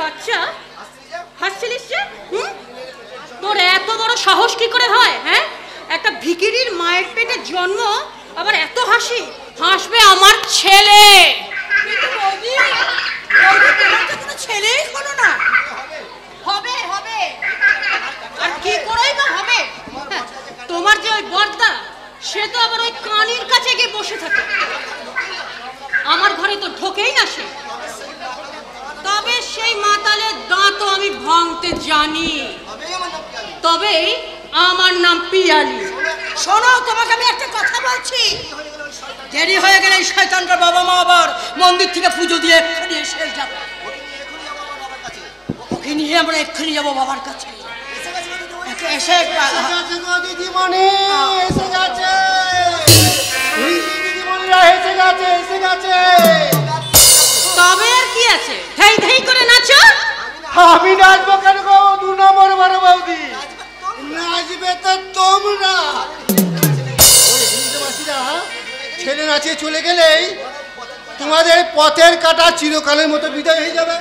বাচ্চা হাসছিলিস যে? তোর এত বড় সাহস কি করে হয়? হ্যাঁ, একটা ভিখিরির মায়ের পেটে জন্ম, আবার এত হাসি? হাসবে আমার ছেলে। কোনো ছেলেই হলো না। হবে হবে, আর কি করেই বা হবে? তোমার যে ওই বর্দা, সে তো আবার ওই কানির কাছে গিয়ে বসে থাকে। আমার ঘরে তো ঢোকেই না সে। তবে সেই মাতালের দাঁতও আমি ভাঙতে জানি। তবে আমার নাম পিয়ালি। শোনো, তোমাকে আমি একটা কথা বলছি। দেরি হয়ে গেলে শয়তানটার বাবা মা আবার মন্দির থেকে পুজো দিয়ে এক্ষুনি এসে যাবে। ওকে নিয়ে আমরা এক্ষুনি যাবো বাবার কাছে। এসে দিদিমণি এসে গেছে, দিদিমণিরা এসে গেছে, এসে গেছে। তবে আর কি আছে, ধেই ধেই করে নাচো। আমি নাচবো কেন গো? 2 নম্বর বড় বৌদি নাচবে তো তোমরা। ছেলে নাচিয়ে চলে গেলেই তোমাদের পথের কাটা চিরকালের মতো বিদায় হয়ে যাবে।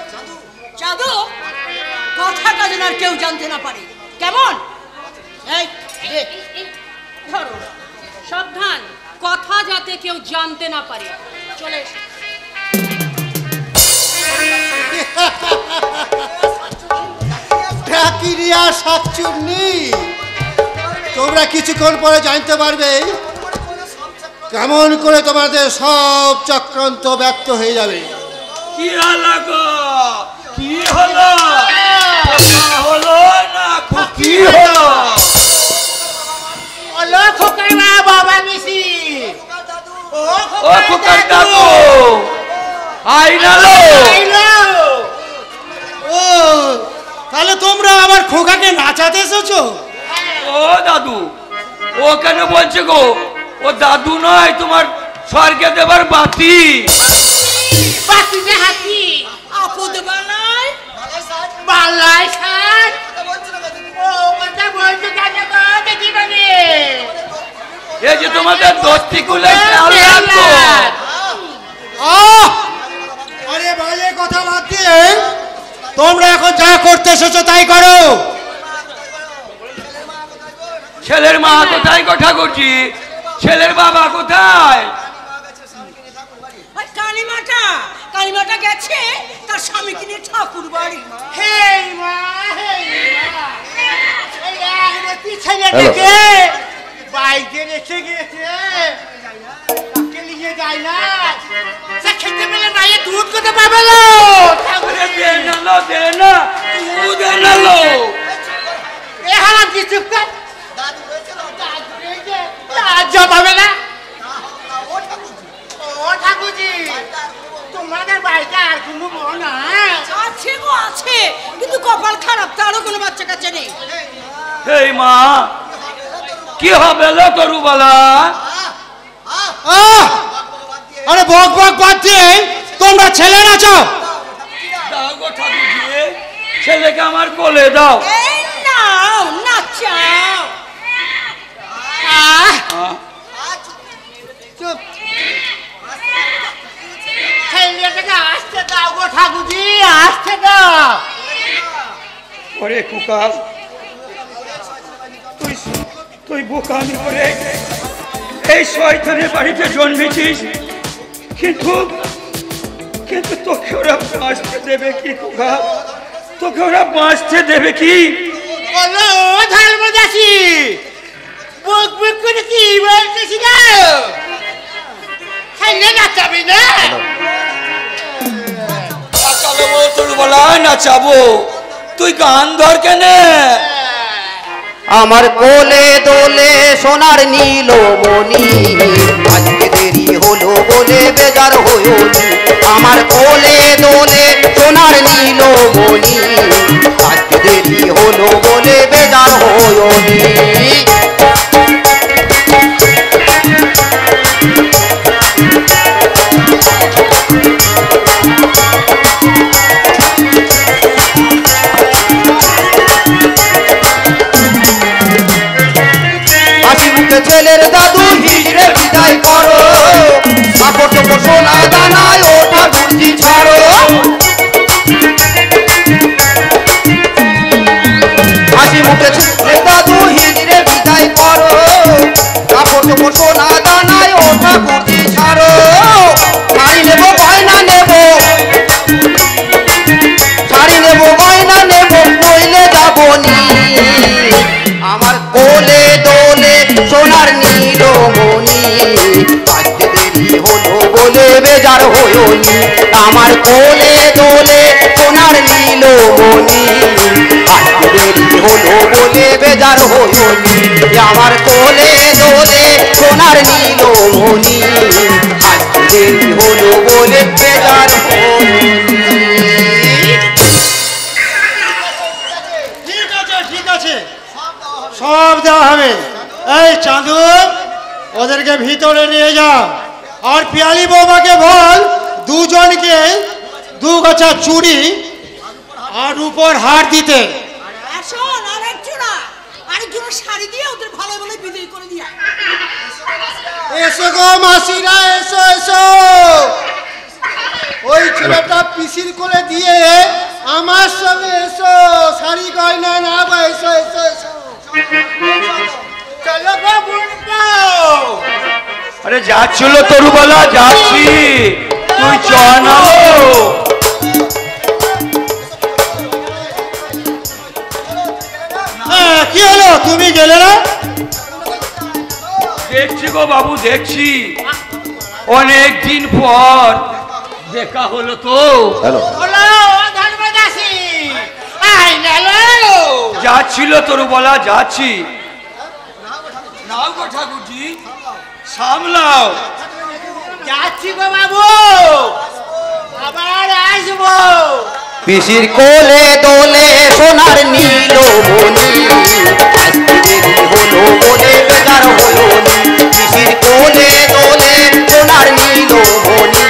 জাদু কথাটা যেন আর কেউ জানতে না পারে, কেমন? এই ধরো, সাবধান, কথা যাতে কেউ জানতে না পারে। চলে এসো। ঢাকিরিয়া শাকচুন্নি, তোমরা কিছুক্ষণ পরে জানতে পারবে কেমন করে তোমাদের সব চক্রান্ত ব্যর্থ হয়ে যাবে। কি হলো গো? কি হলো? হলো না কি হলো? হলো খোকার বাবা মিসি। ও খোকার দাদু আইনালো। ও তাহলে তোমরা আবার খোকাকে নাচাতে এসেছো? ও দাদু, ও কেন বলছে গো? ও দাদু নয়, তোমার স্বর্গে দেবার বাতি। বাতিতে হাতি আপদ বানায় বালাই সাত। ও কথা বলছে দাদা গো, দেখি মানে এই যে তোমাদের দস্তি কুলে আরে ভাইয়ের কথা বাদ দিয়ে তোমরা এখন যা করতে এসেছো তাই করো। ছেলের মা কোথায় কথা করছি? ছেলের বাবা কোথায়? কালিমাটা কালিমাটা গেছে তার স্বামীকে নিয়ে ঠাকুর বাড়ি। ছেলেটাকে বাইকে রেখে গেছে, তাকে নিয়ে যায় না। সে খেতে পেলে মায়ের দুধ করতে পাবে না। ঠাকুরে দে নালো, দে না তুই দে নালো। এ হারাম কি চুপ কর। লজ্জা পাবে না। ও ঠাকুরজি, তোমাদের বাড়িতে আর কোনো বউ না? আছে গো আছে, কিন্তু কপাল খারাপ, তারও কোনো বাচ্চা কাচ্চা নেই। এই মা, কি হবে লো তরু বলা? আরে বক বক বাদ দিয়ে তোমরা ছেলে নাচো। দাও গো ঠাকুরজি, ছেলেকে আমার কোলে দাও। এই নাও নাচাও। চুপ, ছেলেটাকে আসতে দাও গো ঠাকুরজি, আসতে দাও। ওরে খোকা, তুই বোকামি করে এই শয়তানের বাড়িতে জন্মেছিস, কিন্তু তোকে ওরা বাঁচতে দেবে কি খোকা? তোকে ওরা বাঁচতে দেবে কি? বলো ধর্মদাসী, বুক বুক করে কি বলতেছি না? ছেলে নাচাবি না? তোর বলা নাচাবো, তুই গান ধর কেনে? আমার কোলে দোলে সোনার নীলমণি, আজকে দেরি হলো বলে বেজার হয়নি। আমার কোলে দোলে সোনার নীলমণি, আজকে দেরি হলো বলে বেজার হয়নি। ছেলের দাদু হিজড়ে বিদায় করো, কাপড় চোপড় সোনা দানায় ওটা গুর্জি ছাড়ো। মনি আমার কোলে দোলে সোনার নীলমণি আজকে দেরি হলো বলে বেজার হয়নি আমার কোলে দোলে সোনার নীলমণি আজকে দেরি হলো বলে বেজার হয়নি। ঠিক আছে সব দেওয়া হবে। এই চাঁদু ওদেরকে ভিতরে নিয়ে যা আর পিয়ালি বৌমাকে বল দুজনকে 2 গাছা চুড়ি আর উপর হার দিতে। শোন আরেকজোড়া শাড়ি দিয়ে ওদের ভালো ভালো বিদায় করে দিয়া। এসো গো মাসিরা এসো এসো। ওই ছেলেটা পিসির কোলে দিয়ে আমার সঙ্গে এসো শাড়ি গয়না না বা এসো এসো এসো চলো গো বুড়িটা। আরে যাচ্ছিল তরুবালা যাচ্ছি তুই চ না। কি হলো তুমি গেলে না? দেখছি গো বাবু দেখছি অনেক দিন পর দেখা হলো তো। যাচ্ছিল তরুবালা যাচ্ছি। নাও গো ঠাকুরজি সামলাও। যাচ্ছি গো বাবু আবার আসবো। পিসির কোলে দোলে সোনার নীলমণি আজকে দেরি হলো বলে বেজার হয়নি পিসির কোলে দোলে সোনার নীলমণি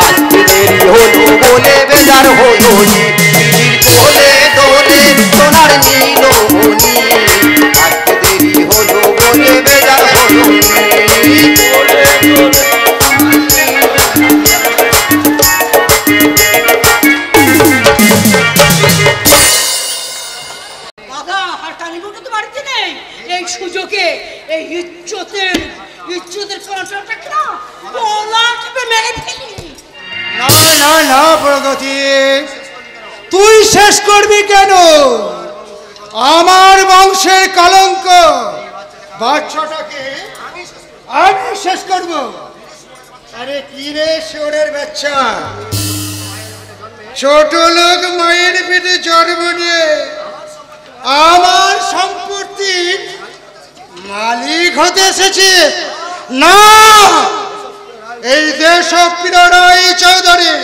আজকে দেরি হলো বলে বেজার হয়নি পিসির কোলে দোলে সোনার নীলমণি আজকে দেরি হলো বলে বেজার হয়নি। এই সুযোগে এই ইজ্জতের কন্ট্রাক্টটা না গলা টিপে মেরে ফেলি। না না না প্রগতি তুই শেষ করবি কেন? আমার বংশের কলঙ্ক বাচ্চাটাকে আমি শেষ করব। আরে কি রে শোরের বাচ্চা ছোট লোক মায়ের পেটে জন্ম নিয়ে আমার সম্পত্তির মালিক হতে এসেছে না। এই দেশপ্রিয় রায় চৌধুরী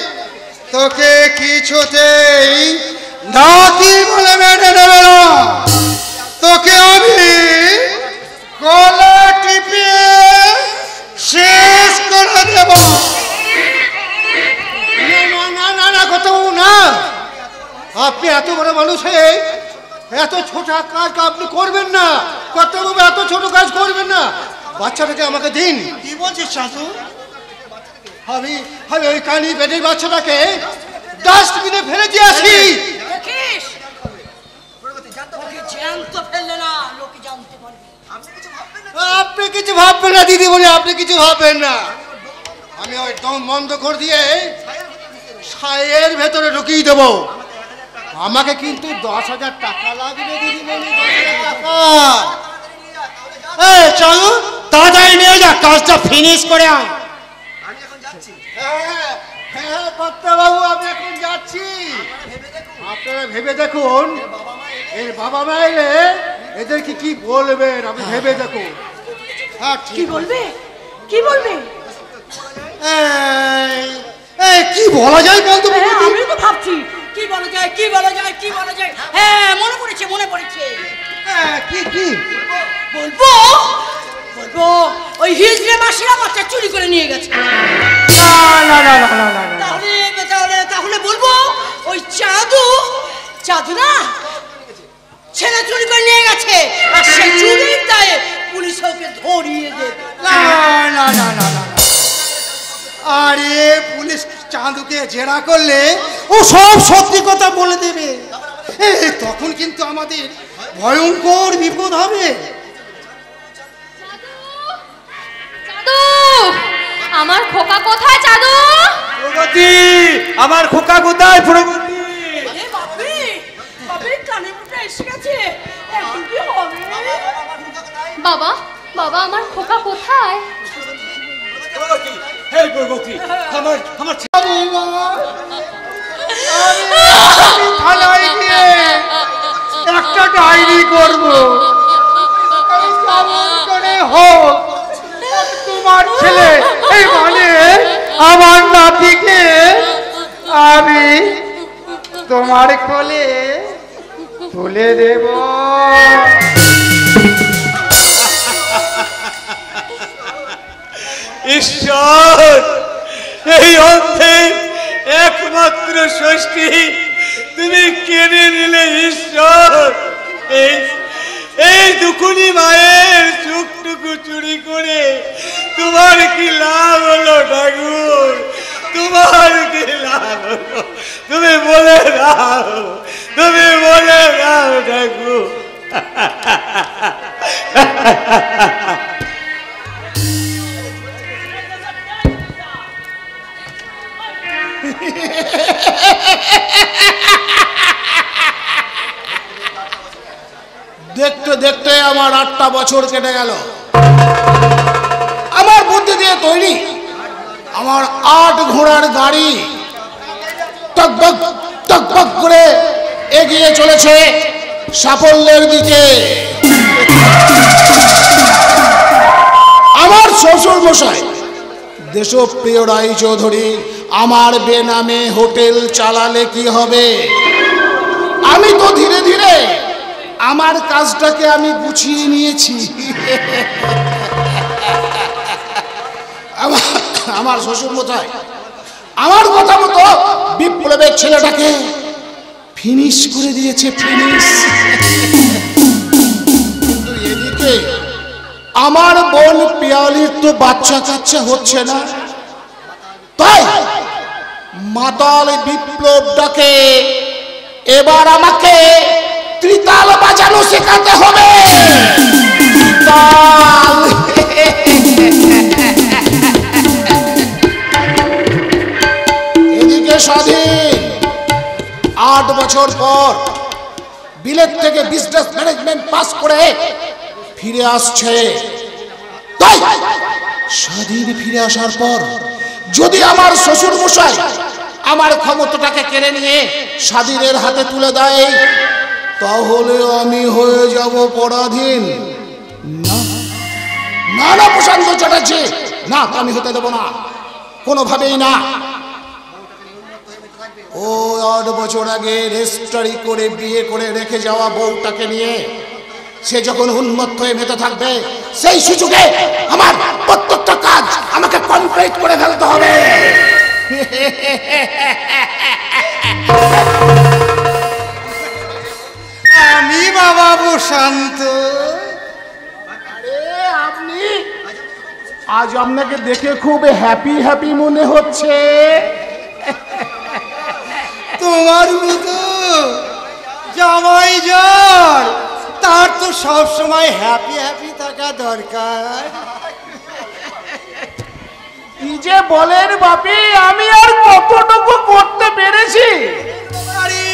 তোকে কিছুতেই নাতি বলে মেনে নেবে না। তোকে আমি গলা টিপে শেষ করে দেব। না না না কত না আপনি এত বড় মানুষ হয়ে এত ছোট কাজ আপনি করবেন না। কর্তাবাবু এত ছোট কাজ করবেন না। বাচ্চাটাকে আমাকে দিন। কি বলছিস শাশু? আমি আমি ওই কানি পেটের বাচ্চাটাকে ডাস্টবিনে ফেলে দিয়ে আসি। আপনি কিছু ভাববেন না দিদি বলে আপনি কিছু ভাববেন না। আমি ওই দম বন্ধ করে দিয়ে ছায়ের ভেতরে ঢুকিয়ে দেবো। আমাকে কিন্তু 10,000 টাকা লাগবে দিদিমণি। 10,000 টাকা। চলো তাড়াতাড়ি নিয়ে যা কাজটা ফিনিশ করে আয়। হ্যাঁ কর্তাবাবু আমি এখন যাচ্ছি। আপনারা ভেবে দেখুন এর বাবা মা এলে এদেরকে কি বলবেন আপনি ভেবে দেখুন। হ্যাঁ কি বলবে কি বলবে? কি বলা যায় বলতো? আমি তো ভাবছি কি বলা যায় কি বলা যায় কি বলা যায়। হ্যাঁ মনে পড়েছে মনে পড়েছে। কি কি বলবো বলবো ওই হিজড়ে মাসিরা বাচ্চা চুরি করে নিয়ে গেছে। না না না না না না। তাহলে তাহলে তাহলে বলবো ওই চাঁদু না ছেলে চুরি করে নিয়ে গেছে আর সেই চুরির দায়ে পুলিশ ওকে ধরিয়ে দেবে। না না না না না। আরে পুলিশ চাঁদুকে জেরা করলে ও সব সত্যি কথা বলে দেবে। তখন কিন্তু আমাদের ভয়ঙ্কর বিপদ হবে। চাঁদু আমার খোকা কোথায়? চাঁদু প্রগতি আমার খোকা কোথায়? প্রগতি বাপরে বাপরে কানে মুখে এসে গেছে। এখন কি হবে? বাবা বাবা আমার খোকা কোথায়? এই করবো কি? আমার আমার থানায় গিয়ে একটা ডায়েরি করবো। কেমন করে হোক তোমার ছেলে এই মানে আমার নাতিকে আমি তোমার কোলে তুলে দেব। ঈশ্বর, এই অর্থের একমাত্র ষষ্ঠী তুমি কেড়ে নিলে ঈশ্বর। এই দুকুনি মায়ের চোখটুকু চুরি করে তোমার কি লাভ হলো ঠাকুর? তোমার কি লাভ হলো? তুমি বলে দাও, তুমি বলে দাও ঠাকুর। দেখতে দেখতে আমার 8টা বছর কেটে গেল। আমার বুদ্ধি দিয়ে তৈরি আমার 8 ঘোড়ার গাড়ি টকবক টকবক করে এগিয়ে চলেছে সাফল্যের দিকে। আমার শ্বশুর মশাই দেশপ্রিয় রায় চৌধুরী আমার বেনামে হোটেল চালালে কি হবে? আমি তো ধীরে ধীরে আমার কাজটাকে আমি গুছিয়ে নিয়েছি। আমার শ্বশুর মশাই আমার কথা মতো বিপ্লবের ছেলেটাকে ফিনিশ করে দিয়েছে, ফিনিশ। কিন্তু এদিকে আমার বোন পিয়ালির তো বাচ্চা কাচ্চা হচ্ছে না, তাই মাতাল বিপ্লবটাকে এবার আমাকে ত্রিতাল বাজানো শেখাতে হবে। ত্রিতাল। এদিকে স্বাধীন 8 বছর পর বিলেত থেকে বিজনেস ম্যানেজমেন্ট পাস করে ফিরে আসছে। তাই স্বাধীন ফিরে আসার পর যদি আমার শ্বশুর মশাই আমার ক্ষমতাটাকে কেড়ে নিয়ে স্বাধীনের হাতে তুলে দেয় তাহলে আমি হয়ে যাব পরাধীন। না না প্রশান্ত চ্যাটার্জি, না, আমি হতে দেব না, কোনোভাবেই না। ও 8 বছর আগে রেজিস্ট্রি করে বিয়ে করে রেখে যাওয়া বউটাকে নিয়ে সে যখন উন্মত্ত হয়ে মেতে থাকবে সেই সুযোগে আমার প্রত্যেকটা কাজ আমাকে কমপ্লিট করে ফেলতে হবে। আমি বাবা প্রশান্ত। আরে আপনি আজ আপনাকে দেখে খুব হ্যাপি হ্যাপি মনে হচ্ছে। তোমার মতো জামাই যার তার তো সব সময় হ্যাপি হ্যাপি থাকা দরকার। কি যে বলেন বাপি, আমি আর কতটুকু করতে পেরেছি? আরে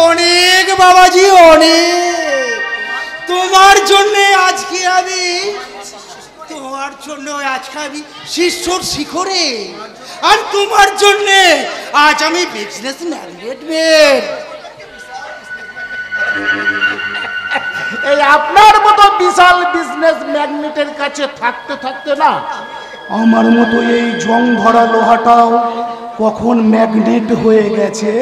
অনেক বাবাজি, অনেক। তোমার জন্য আজকে আমি শিষ্যর শিখরে, আর তোমার জন্য আজ আমি বিজনেস ম্যানেজমেন্ট। এই আপনার মতো বিশাল বিজনেস ম্যাগনেটের কাছে থাকতে থাকতে না আমার মতো এই জং ধরা লোহাটাও কখন ম্যাগনেট হয়ে গেছে।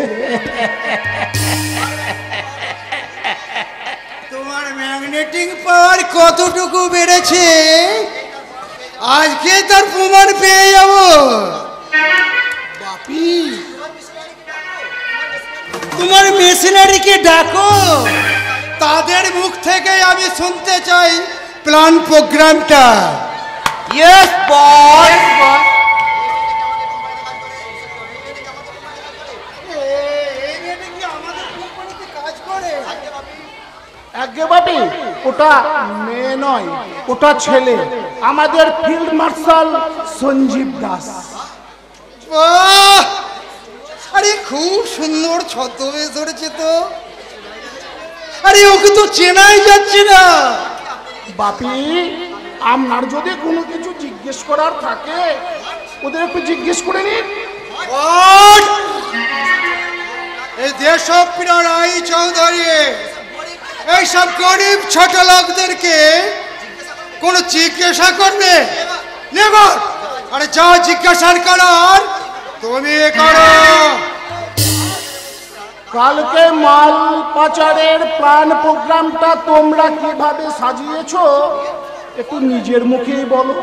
তোমার ম্যাগনেটিং পাওয়ার কতটুকু বেড়েছে আজকে তার প্রমাণ পেয়ে যাব। বাপি, তোমার মেশিনারিকে ডাকো, তাদের মুখ থেকে আমি শুনতে চাই প্ল্যান প্রোগ্রামটা। Yes boss. আগে বাপি, ওটা মেয়ে নয়, ওটা ছেলে, আমাদের ফিল্ড মার্শাল সঞ্জীব দাস। বাহ! আরে খুব সুন্দর ছদ্মবেশ ধরেছে তো। আরে ওকে তো চেনাই যাচ্ছে না। বাপি, আপনার যদি কোনো কিছু জিজ্ঞেস করার থাকে ওদের একটু জিজ্ঞেস করে নিন। এই দেশপ্রিয় রায় চৌধুরী এইসব গরিব ছোট লোকদেরকে কোনো জিজ্ঞাসা করবে? নেবার আরে যা জিজ্ঞাসা করার তুমি করো। কালকে মাল পাচারের প্ল্যান প্রোগ্রামটা তোমরা কিভাবে সাজিয়েছো একটু নিজের মুখেই বলো।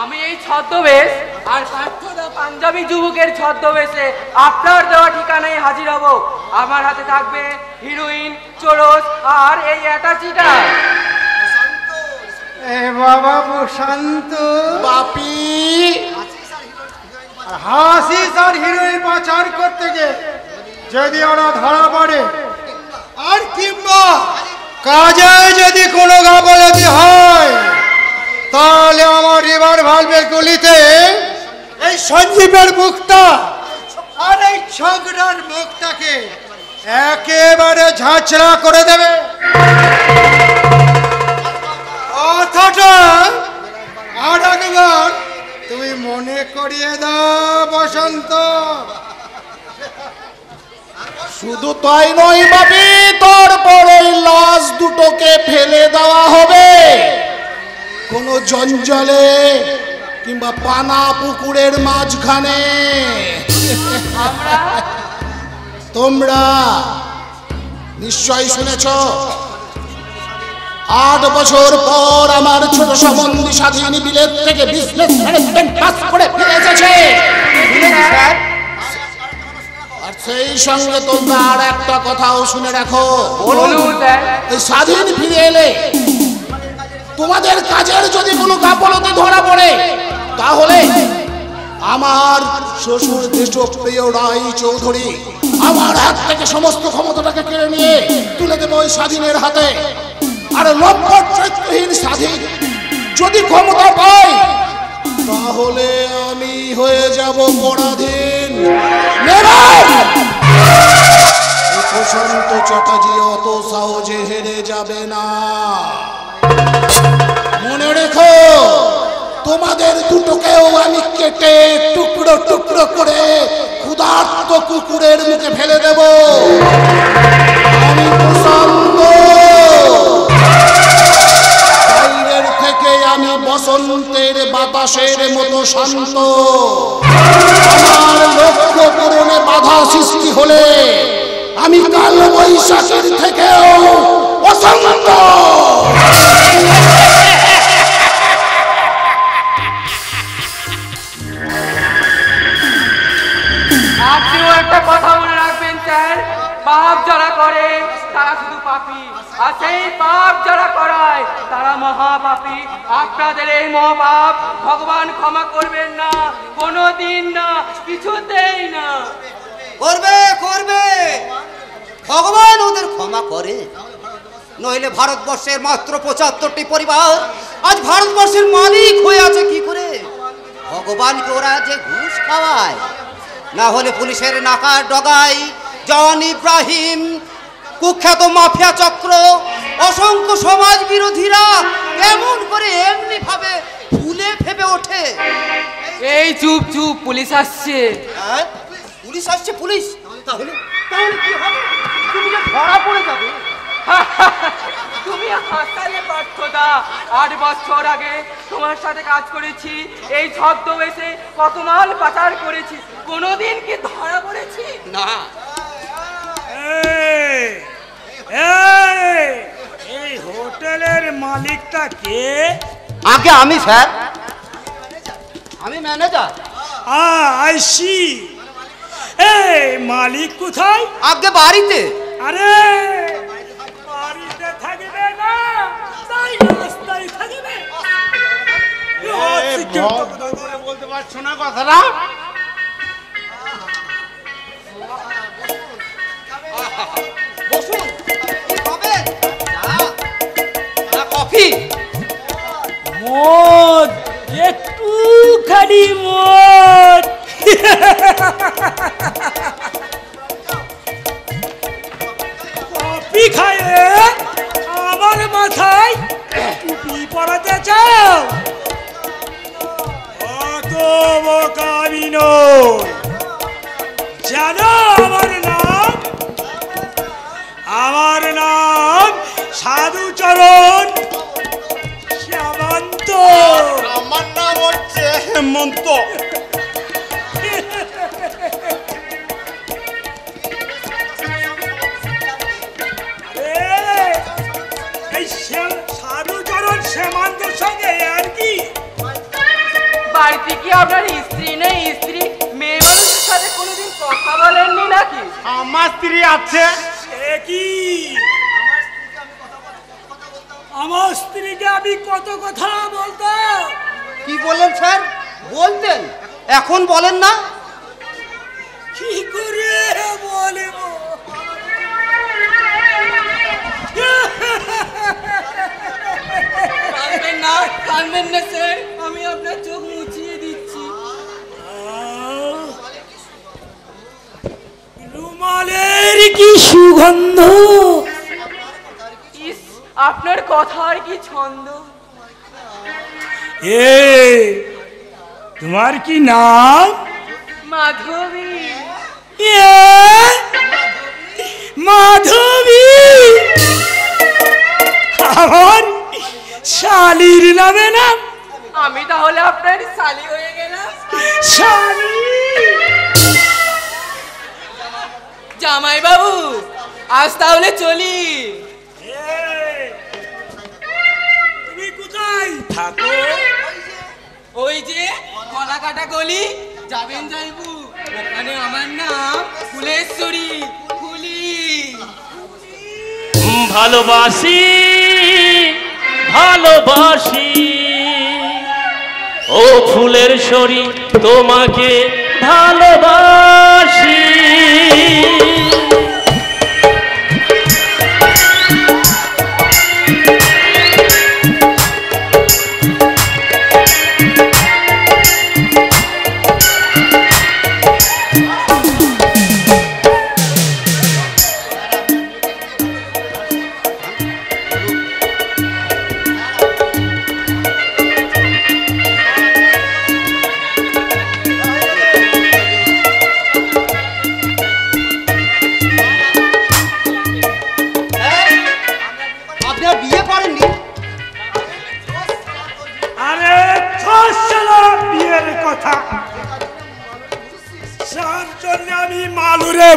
আমি এই ছদ্মবেশ আর পার্থদা পাঞ্জাবি যুবকের ছদ্মবেশে আপনার দেওয়া ঠিকানায় হাজির হব। আমার হাতে থাকবে হিরোইন, চোরস আর এই অ্যাটাচিটা। এ বাবা শান্ত বাপি, হাসিস আর হিরোইন পাচার করতে গিয়ে যদি ওরা ধরা পড়ে আর কিংবা কাজে যদি কোনো গাফলতি হয় তাহলে আমার রিভার ভালভের গুলিতে এই সঞ্জীবের মুখটা আর এই ছোকরার মুখটাকে একেবারে ঝাঁচড়া করে দেবে। কথাটা আর একবার তুমি মনে করিয়ে দাও বসন্ত। শুধু তাই নয় বাপি, তারপর ওই লাশ দুটোকে ফেলে দেওয়া হবে কোনো জঞ্জালে কিংবা পানা পুকুরের মাঝখানে। তোমরা নিশ্চয়ই শুনেছ 8 বছর পর আমার ছোট সম্বন্ধী স্বাধীন বিলেত থেকে বিজনেস ম্যানেজমেন্ট পাস করে ফিরে এসেছে। আর সেই সঙ্গে তোমরা আর একটা কথাও শুনে রাখো, এই স্বাধীন ফিরে এলে তোমাদের কাজের যদি কোনো গাফলতি ধরা পড়ে তাহলে আমার শ্বশুর দেশপ্রিয় রায় চৌধুরী আমার হাত থেকে সমস্ত ক্ষমতাটাকে কেড়ে নিয়ে তুলে দেবো ওই স্বাধীনের হাতে। আর লম্পট চরিত্রহীন স্বাধীন যদি ক্ষমতা পায় তাহলে আমি হয়ে যাব পরাধীন। প্রশান্ত চ্যাটার্জি অত সহজে হেরে যাবে না। মনে রেখো, তোমাদের দুটোকেও আমি কেটে টুকরো টুকরো করে ক্ষুধার্ত কুকুরের মুখে ফেলে দেব। আমি প্রশান্ত, বাইরের থেকে আমি বসন্তের বাতাসের মতো শান্ত। আমার লক্ষ্য পূরণে বাধা সৃষ্টি হলে আমি কাল বৈশাখীর থেকেও অশান্ত। আপনিও একটা কথা মনে রাখবেন স্যার, পাপ যারা করে তারা শুধু পাপী, আর সেই পাপ যারা করায় তারা মহাপাপী। আপনাদের এই মহাপাপ ভগবান ক্ষমা করবেন না, কোনোদিন না, কিছুতেই না। করবে করবে, ভগবান ওদের ক্ষমা করে। নইলে ভারতবর্ষের মাত্র 75টি পরিবার আজ ভারতবর্ষের মালিক হয়ে আছে কি করে? ভগবানকে ওরা যে ঘুষ খাওয়ায়, না হলে পুলিশের নাকার ডগায় জন ইব্রাহিম, কুখ্যাত মাফিয়া চক্র, অসংখ্য সমাজ বিরোধীরা কেমন করে এমনি ভাবে ফুলে ফেপে ওঠে। এই চুপ চুপ, পুলিশ আসছে। হ্যাঁ, পুলিশ আসছে? পুলিশ তাহলে তাহলে কি হবে? তুমি যে ধরা পড়ে যাবে। তুমি হাসালে পার্থদা, 8 বছর আগে তোমার সাথে কাজ করেছি, এই ছদ্মবেশে কত মাল পাচার করেছি, কোনোদিন কি ধরা পড়েছি? না। এই হোটেলের মালিকটা কে? আগে আমি স্যার, আমি ম্যানেজার। I C. এই মালিক কোথায়? আগে বাড়িতে। আরে বাড়িতে থাকবে না, তাই রাস্তায় থাকবে। বলতে পারছো না কথাটা? বসুন, হবে কফি। মদ, একটুখানি মদ। কফি খায়ে আমার মাথায় টুপি পরাতে চাও? অত বোকা আমি নই। জানো আমার নাম সাধুচরণ সামন্ত। আমার নাম হচ্ছে হেমন্ত। এই সাধুচরণ হেমন্তর সঙ্গে আর কি? বাড়িতে কি আপনার স্ত্রী নেই? স্ত্রী মেয়ে মানুষের সাথে কোনোদিন কথা বলেননি নাকি? আমার স্ত্রী আছে। সে কি? আমার স্ত্রীকে আমি কত কথা বলতাম। কি বললেন স্যার? বলতেন, এখন বলেন না? কি করে বলব? কাঁদবেন না স্যার, আমি আপনার চোখ মুছিয়ে দিচ্ছি। রুমালের কি সুগন্ধ! ইস, আপনার কথার কি ছন্দ! এ তোমার কি নাম? মাধবী। মাধবী আমার শালির নামে নাম। আমি তাহলে আপনার শালি হয়ে গেলাম। শালি জামাই বাবু, আজ তাহলে চলি। তুমি কোথায় থাকো? ওই যে কলা কাটা গলি, যাবেন যাইবু, ওখানে আমার নাম ফুলেশ্বরী। ফুলি ভালোবাসি ভালোবাসি ও ফুলের শরী তোমাকে ভালোবাসি।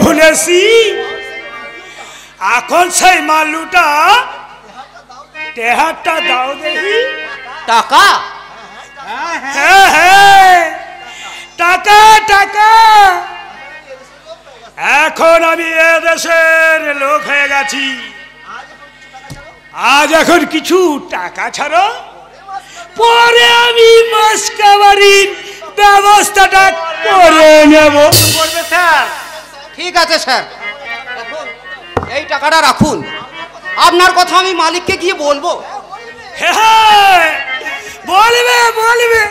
ভুলেছি, এখন সেই মালুটা টেহারটা দাও দেখি। টাকা? হ্যাঁ হ্যাঁ, টাকা টাকা। এখন আমি এদেশের লোক হয়ে গেছি, আজ এখন কিছু টাকা ছাড়ো, পরে আমি মাছ কাবারির ব্যবস্থাটা করে নেব। করবে স্যার? ঠিক আছে স্যার, এই টাকাটা রাখুন, আপনার কথা আমি মালিককে গিয়ে বলবো। হ্যাঁ বলবে বলবে,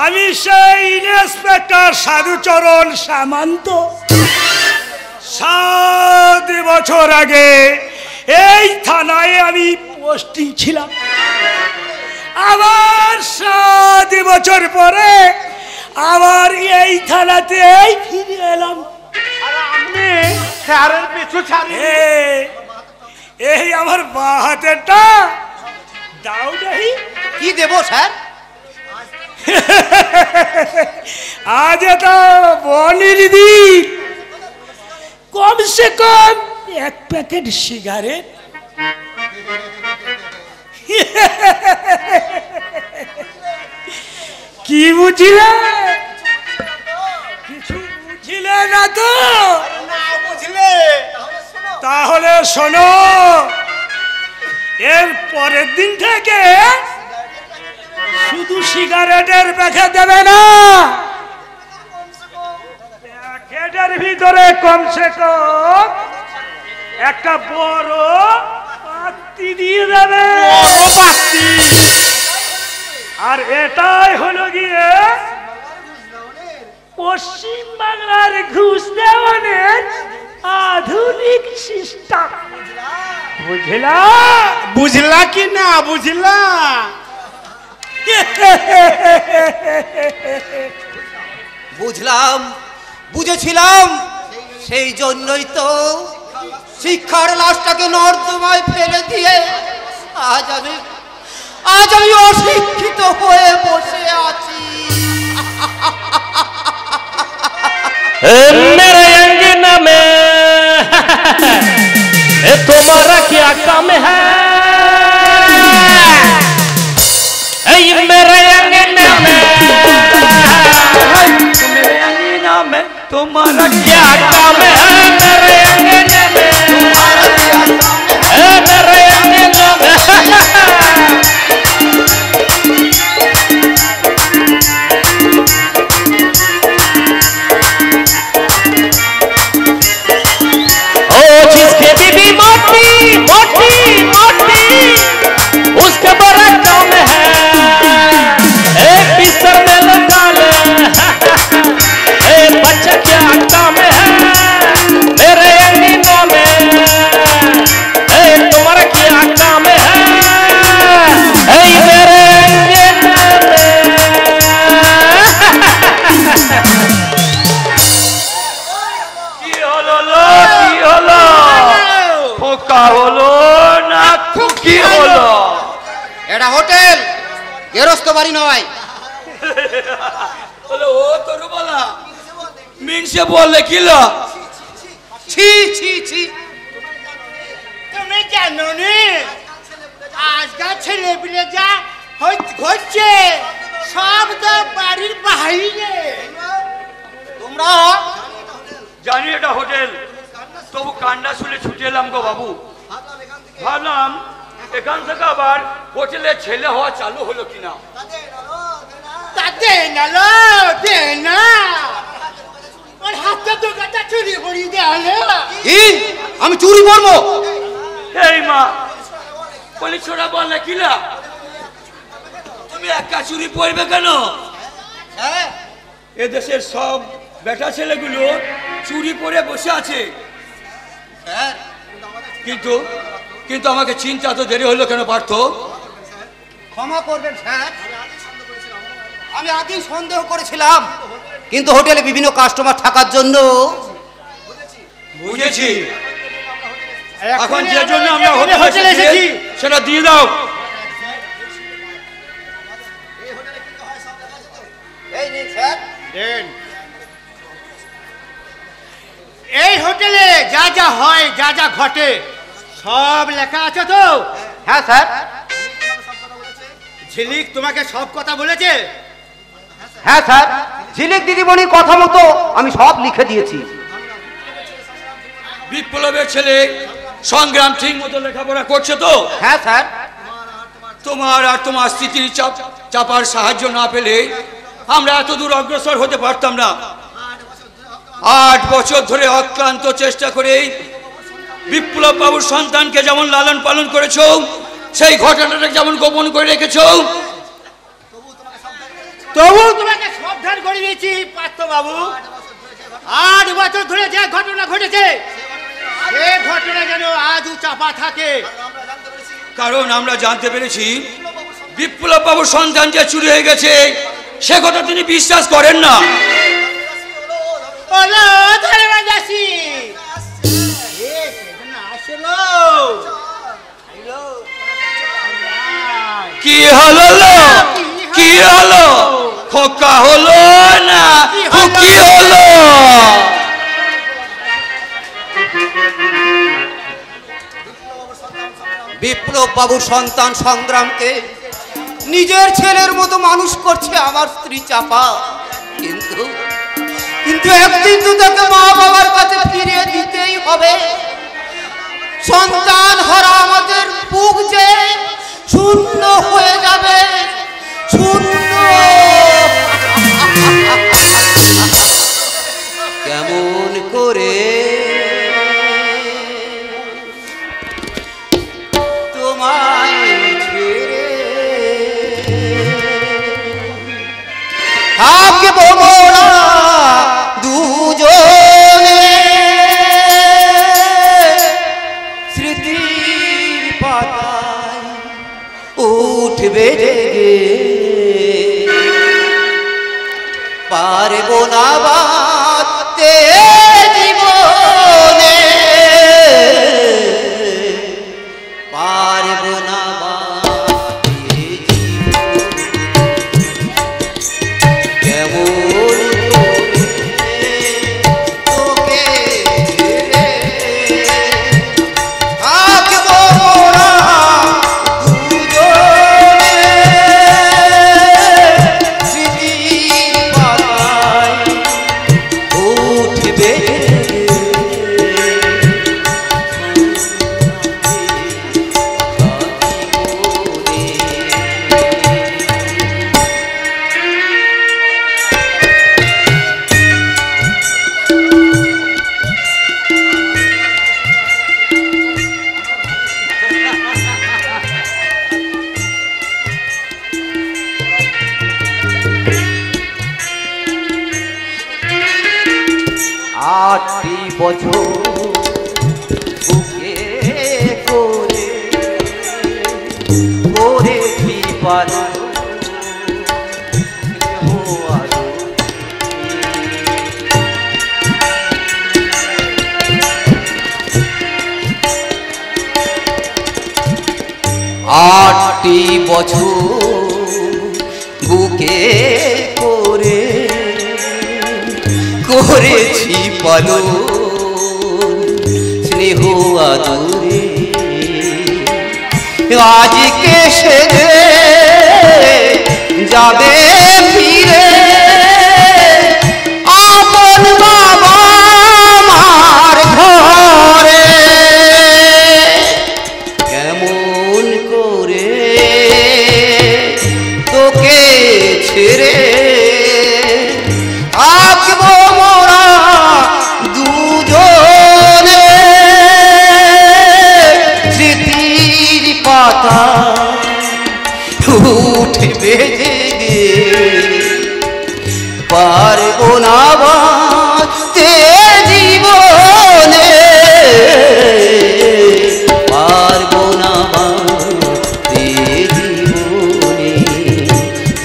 আমি সেই ইন্সপেক্টর সাধুচরণ সামন্ত। 7 বছর আগে এই থানায় আমি পোস্টিং ছিলাম, আবার 7 বছর পরে আবার এই থানাতেই ফিরে এলাম। আপনি স্যারের পিছু ছাড়ি। এই আমার বাঁ হাতেরটা দাও দেখি। কি দেবো স্যার? আজ তো বনির দিন, কমসে কম 1 প্যাকেট সিগারেট। কি বুঝলে? কিছু বুঝলে না তো? বুঝলে? তাহলে শোনো, এর পরের দিন থেকে শুধু সিগারেটের প্যাকেট দেবে না, প্যাকেটের ভিতরে কমসে কম একটা বড় পাত্তি দিয়ে দেবে। বড় পাত্তি? আর এটাই হলো গিয়ে পশ্চিম বাংলার ঘুষ দেওয়ানের আধুনিক সিস্টেম। বুঝলা? বুঝলা কি না বুঝলা? বুঝলাম, বুঝেছিলাম, সেই জন্যই তো শিক্ষার লাশটাকে নর্দমায় ফেলে দিয়ে আজ আমি অশিক্ষিত হয়ে বসে আছি। मेरे अंगना में तुम्हारा क्या काम है? मेरे अंगना में तुम्हारा क्या काम है? मेरे अंगना में तुम्हारा क्या काम है? मेरे अंगना में जिसके बीबी मोटी मोटी मोटी उसका बड़ा काम है एक बिस्तर में लगा ले बच्चा क्या काम है मेरे अंगना में तुम्हारा क्या काम है मेरे अंगना में কি হলো লো, কি হলো? খোকা হলো না খুকি হলো? এটা হোটেল, গেরস্ত বাড়ি নয়। বলে ও তোর বলা মিনসে বললে কিলো? ছি ছি ছি, তুমি জানো নি আজকাল ছেলে পিলে যা ঘটছে সব তো বাড়ির বাইরে। তোমরা জানি এটা হোটেল, তবু কান্না শুনে ছুটে এলাম গো বাবু। ভাবলাম এখান থেকে আবার হোটেলে ছেলে হওয়া চালু হলো কিনা। তা দে না লো, দে না, ওর হাতে দোকানটা চুরি করি দেয়ালে। কি আমি চুরি করবো? এই মা বলি ছোড়া বললে কিলা, তুমি একা চুরি পড়বে কেন? হ্যাঁ, এদেশের সব বেটা ছেলেগুলো চুরি পরে বসে আছে। স্যার কিন্তু কিন্তু আমাকে চিন্তা তো দেরি হলো কেন পার্থ? ক্ষমা করবেন স্যার, আমি আগেই সন্দেহ করেছিলাম, কিন্তু হোটেলে বিভিন্ন কাস্টমার থাকার জন্য। বুঝেছি, এখন যে জন্য আমরা হোটেলে এসেছি সেটা দিয়ে দাও। এই নিন স্যার। দেন। এই হোটেলে যা যা হয়, যা যা ঘটে সব লেখা আছে তো? হ্যাঁ স্যার। ঝিলিক তোমাকে সব কথা বলেছে? হ্যাঁ স্যার, ঝিলিক দিদিমণির কথা মতো আমি সব লিখে দিয়েছি। বিপ্লবের ছেলে সংগ্রাম ঠিক মতো লেখাপড়া করছে তো? হ্যাঁ স্যার। তোমার আর তোমার স্মৃতির চাপার সাহায্য না পেলে আমরা এত দূর অগ্রসর হতে পারতাম না। 8 বছর ধরে অক্লান্ত চেষ্টা করে বিপ্লব বাবুর সন্তানকে যেমন লালন পালন করেছো, সেই ঘটনাটা যেমন গোপন করে রেখেছো, তবু তোমাকে সাবধান করে দিয়েছি পার্থ বাবু। 8 বছর ধরে যে ঘটনা ঘটেছে সে ঘটনা যেন আজও চাপা থাকে। কারণ আমরা জানতে পেরেছি বিপ্লব বাবুর সন্তান যে চুরি হয়ে গেছে সে কথা তিনি বিশ্বাস করেন না। ওলো ধরে যাচ্ছি আসলো। কি হলো লো? কি হলো? খোকা হলো না খুকি হলো? বিপ্লব বাবুর সন্তান সংগ্রামকে নিজের ছেলের মতো মানুষ করছে আমার স্ত্রী চাপা, কিন্তু কিন্তু একদিন তো তাকে মা বাবার কাছে ফিরিয়ে দিতেই হবে। সন্তান হারা আমাদের বুক যে শূন্য হয়ে যাবে, শূন্য। কেমন করে তোমায় ছেড়ে থাকবো মোরা দুজনে, স্মৃতির পাতায় উঠবে জেগে না বাঁচতে জীবনে, পারবো না বাঁচতে জীবনে, কেমন তোকে ছেড়ে থাকবো মোরা দুজনে, স্মৃতির পাতায় উঠবে আটটি বছর বুকে করে করেছি পালন, আটটি বছর বুকে করে করেছি পালন, স্নেহ আদরে আজকে সেজে যাবে ফিরে আপন বাবা মার ঘরে, কেমন করে তোকে ছেড়ে থাকবো মোরা দুজনে, স্মৃতির পাতা উঠবে জেগে, পারবো না বাঁচতে জীবনে, পারবো না বাঁচতে জীবনে,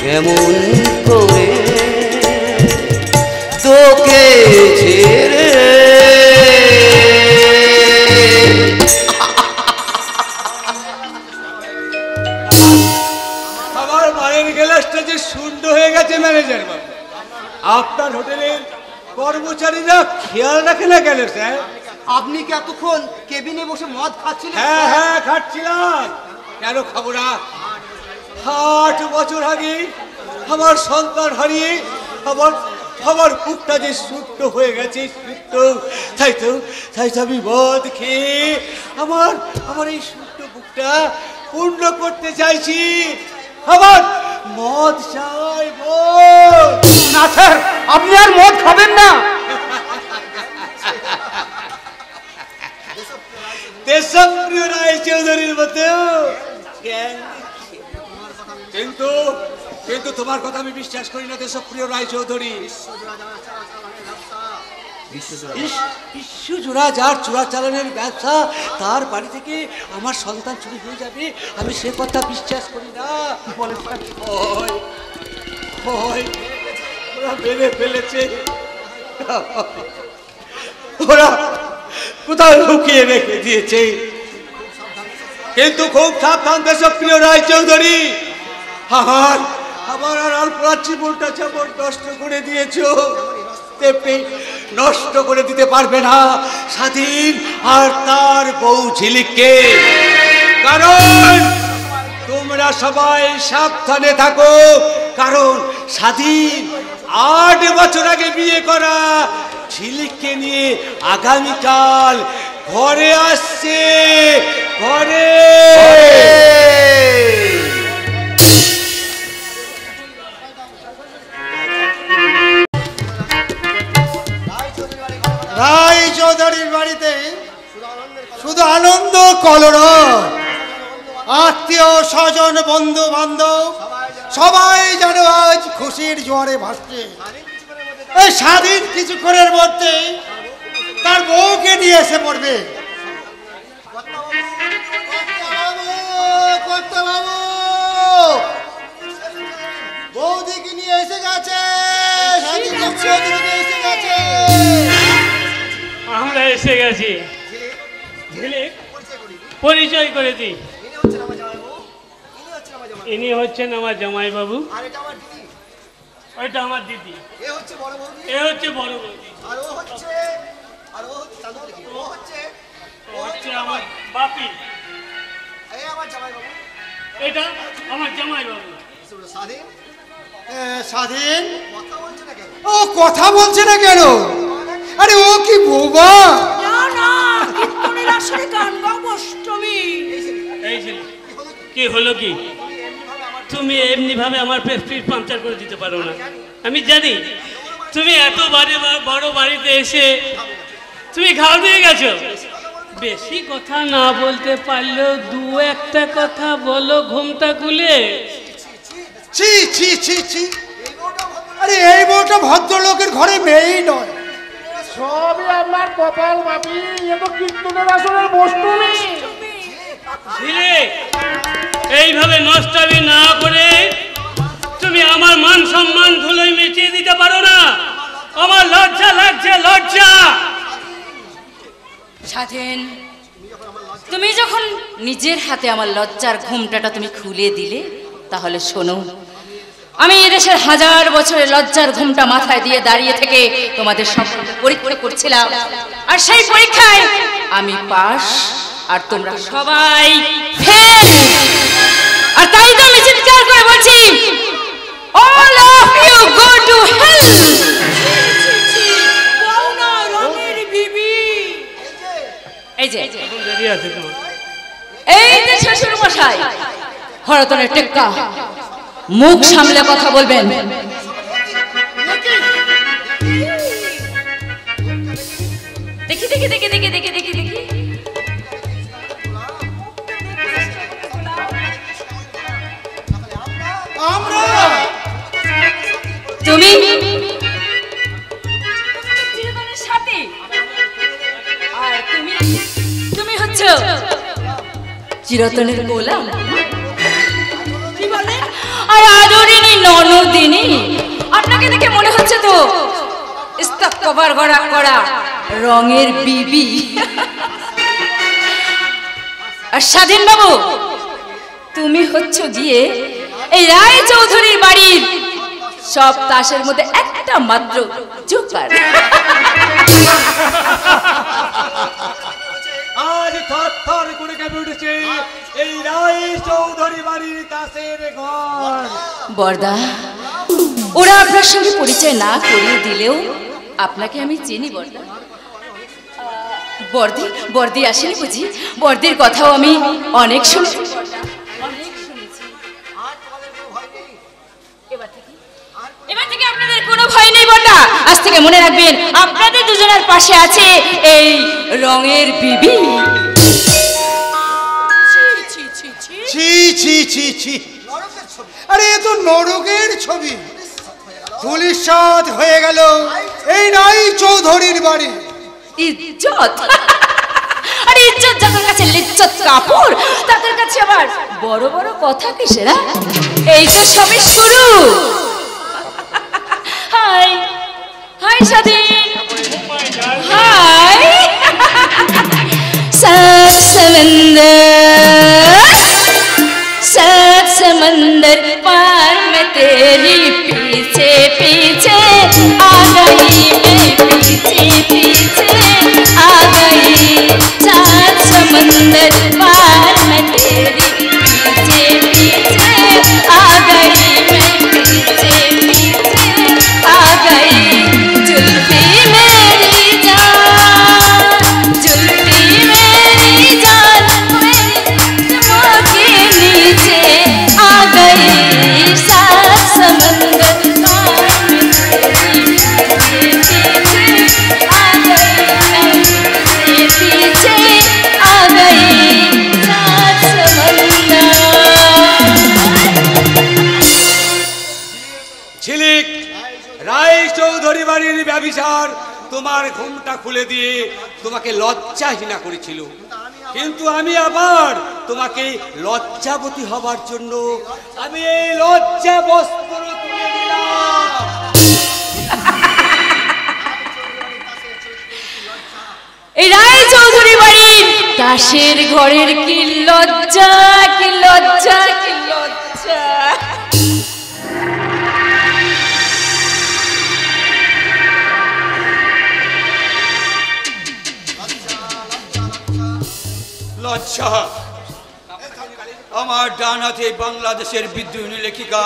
কেমন করে তোকে ছেড়ে। আমার মায়ের গ্লাসটা যে শূন্য হয়ে গেছে ম্যানেজার বাবু, আপনার হোটেলের কর্মচারীরা খেয়াল রাখে না কেন স্যার? আপনি কি এতক্ষণ কেবিনে বসে মদ খাচ্ছিলেন? হ্যাঁ হ্যাঁ খাচ্ছিলাম, কেন খাবো না? 8 বছর আগে আমার সন্তান হারিয়ে আমার বুকটা যে শুকনো হয়ে গেছে, শুকনো, তাই তো আমি মদ খেয়ে আমার এই শুকনো বুকটা পূর্ণ করতে চাইছি। আমার মদ চাই, মদ। না স্যার, আপনি আর মদ খাবেন না। দেশপ্রিয় রায় চৌধুরীর মতো, কিন্তু তোমার কথা আমি বিশ্বাস করি না দেশপ্রিয় রায় চৌধুরী। বিশ্বজোড়া যার চোরাচালানের ব্যবসা, তার বাড়ি থেকে আমার সন্তান চুরি হয়ে যাবে, আমি সে কথা বিশ্বাস করি না। ওরা মেরে ফেলেছে, ওরা কোথাও লুকিয়ে রেখে দিয়েছে, কিন্তু খুব সাবধান দেশপ্রিয় রায় চৌধুরী, আমার আর অল্পরার জীবনটা যেমন নষ্ট করে দিয়েছ, তেমনি নষ্ট করে দিতে পারবে না স্বাধীন আর তার বউ ঝিলিককে। কারণ তোমরা সবাই সাবধানে থাকো, কারণ স্বাধীন 8 বছর আগে বিয়ে করা ঝিলিককে নিয়ে আগামীকাল ঘরে আসছে, ঘরে। রায় চৌধুরীর বাড়িতে শুধু আনন্দ কলরব, আত্মীয় স্বজন বন্ধু বান্ধব সবাই যেন আজ খুশির জোয়ারে ভাসছে। এই স্বাধীন কিছুক্ষণের মধ্যে তার বউকে নিয়ে এসে পড়বে। বৌদিকে নিয়ে এসে গেছে। চৌধুরী এসে গেছে। আমরা এসে গেছি। পরিচয় করে দিই, ইনি হচ্ছেন আমার জামাই বাবু, ওইটা আমার দিদি, এ হচ্ছে বড় বৌদি, হচ্ছে আমার বাপি, এটা আমার জামাই বাবু। স্বাধীন ও কথা বলছে না কেন? আরে ও কি বোবা? না না, কীর্তনের আসরে গান গাবো অষ্টমী। এই ছেলে, কি হলো কি? তুমি এমনি ভাবে আমার পেট পাংচার করে দিতে পারো না। আমি জানি তুমি এত বড় বাড়িতে এসে তুমি ঘাও দিয়ে গেছো। বেশি কথা না বলতে পারলেও দু একটা কথা বলো ঘুমটা খুলে। ছি ছি ছি ছি, আরে এই বউটা ভদ্রলোকের ঘরে মেয়েই নয়। সবই আমার কপাল বাপি, এ তো কীর্তনের আসরের বস্তুমি। ছিলে এইভাবে নষ্টামি না করে তুমি আমার মান সম্মান ধুলোয় মিটিয়ে দিতে পারো না? আমার লজ্জা লাগছে, লজ্জা। স্বাধীন, তুমি যখন নিজের হাতে আমার লজ্জার ঘোমটাটা তুমি খুলে দিলে, তাহলে শোনো, আমি এদেশের হাজার বছরের লজ্জার ঘোমটা মাথায় দিয়ে দাঁড়িয়ে থেকে তোমাদের সম্পর্কে পরীক্ষা করছিলাম, আর সেই পরীক্ষায় আমি পাস আর তোমরা সবাই ফেল। আর তাই তো আমি চিৎকার করে বলছি, all of you go to hell। এই যে শ্বশুর মশাই, হরতনের টেক্কা, মুখ সামলে কথা বলবেন। দেখি দেখি দেখি দেখি দেখি দেখি দেখি তুমি সাথে, আর তুমি হচ্ছ চিরতনের গোলাম। আর আদরিনী ননদিনী, আপনাকে দেখে মনে হচ্ছে তো স্টক কভার করা রঙের বিবি। আর স্বাধীন বাবু, তুমি হচ্ছ গিয়ে এই রায় চৌধুরীর বাড়ির সব তাসের মধ্যে একটা মাত্র জোকার। আজ থর করে কেঁপে উঠেছে এই রায় চৌধুরী বাড়ির তাসের ঘর। বর্দা, ওরা আপনার সঙ্গে পরিচয় না করিয়ে দিলেও আপনাকে আমি চিনি বর্দা। বর্দি আসেনি বুঝি? বর্দির কথাও আমি অনেক শুনেছি। এবার থেকে আপনাদের কোনো ভয় নেই বর্দা। আজ থেকে মনে রাখবেন, আপনাদের দুজনের পাশে আছে এই রঙের বিবি। ছি ছি ছি ছি, আরে এ তো নরকের ছবি। ধুলিসাৎ হয়ে গেল এই রায় চৌধুরীর বাড়ি। ইজ্জত, আরে ইজ্জত যাদের কাছে লিজ্জত কাপড়, তাদের কাছে আবার বড় বড় কথা কিসের? এই তো সবে শুরু। হাই হাই স্বাধীন, হাই। सात समंदर पार में तेरी पीछे पीछे आ गई, मैं पीछे पीछे आ गई। सात समंदर पार में तेरी पीछे पीछे आ गई, मैं पीछे पीछे आ गई। जुल्फी मेरी जान, जुल्फी मेरी जान, के नीचे आ गई। सात समंदर पार में तेरी पीछे आ गई, मैं पीछे आ गई। सात समंदर। ঝিলিক, রায় চৌধুরী বাড়ির ব্যভিচার তোমার ঘুমটা খুলে দিয়ে তোমাকে লজ্জাহীনা করেছিল, কিন্তু আমি আবার তোমাকে লজ্জাবতী হবার জন্য আমি এই লজ্জা বস্ত্র তুলে দিলাম। এই রায় চৌধুরী বাড়ির দাসের ঘরের কি লজ্জা, কি লজ্জা, কি লজ্জা। লজ্জা। আমার ডান হাতে বাংলাদেশের বিদ্রোহী লেখিকা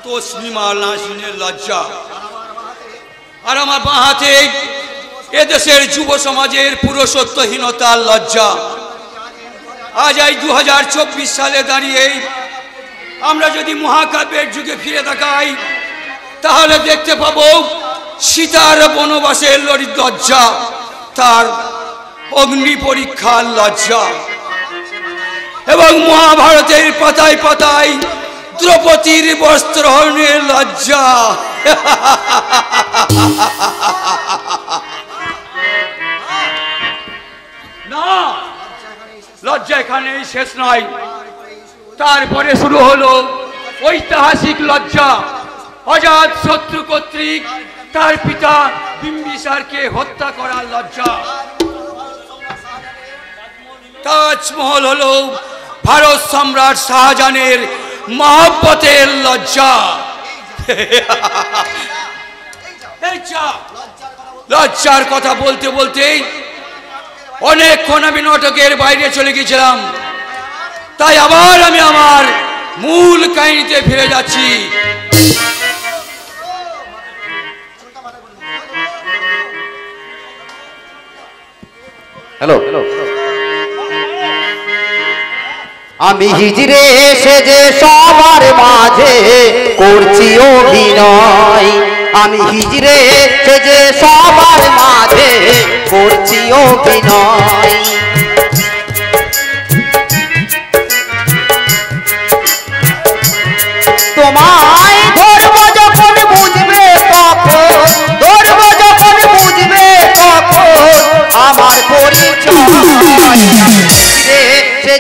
তসলিমা নাসরিনের লজ্জা, আর আমার বাঁ হাতে এদেশের যুব সমাজের পুরুষত্বহীনতার লজ্জা। আজ এই 2024 সালে দাঁড়িয়ে আমরা যদি মহাকাব্যের যুগে ফিরে তাকাই, তাহলে দেখতে পাবো সীতার বনবাসের লজ্জা, তার অগ্নি পরীক্ষার লজ্জা, এবং মহাভারতের পাতায় পাতায় দ্রৌপদীর বস্ত্রহরণের লজ্জা। না, লজ্জা এখানেই শেষ নয়, তারপরে শুরু হলো ঐতিহাসিক লজ্জা। অজাত শত্রু কর্তৃক তার পিতা বিম্বিসারকে হত্যা করার লজ্জা। তাজমহল হলো ভারত সম্রাট শাহজাহানের মহব্বতের লজ্জা। লজ্জার কথা বলতে বলতে অনেকক্ষণ আমি নাটকের বাইরে চলে গেছিলাম, তাই আবার আমি আমার মূল কাহিনীতে ফিরে যাচ্ছি। হ্যালো, আমি হিজড়ে সেজে সবার মাঝে করছি অভিনয়, আমি হিজড়ে সেজে সবার মাঝে করছি অভিনয়। তোমায় ধরবো যখন বুঝবে তখন, ধরবো যখন বুঝবে তখন আমার পরিচয়।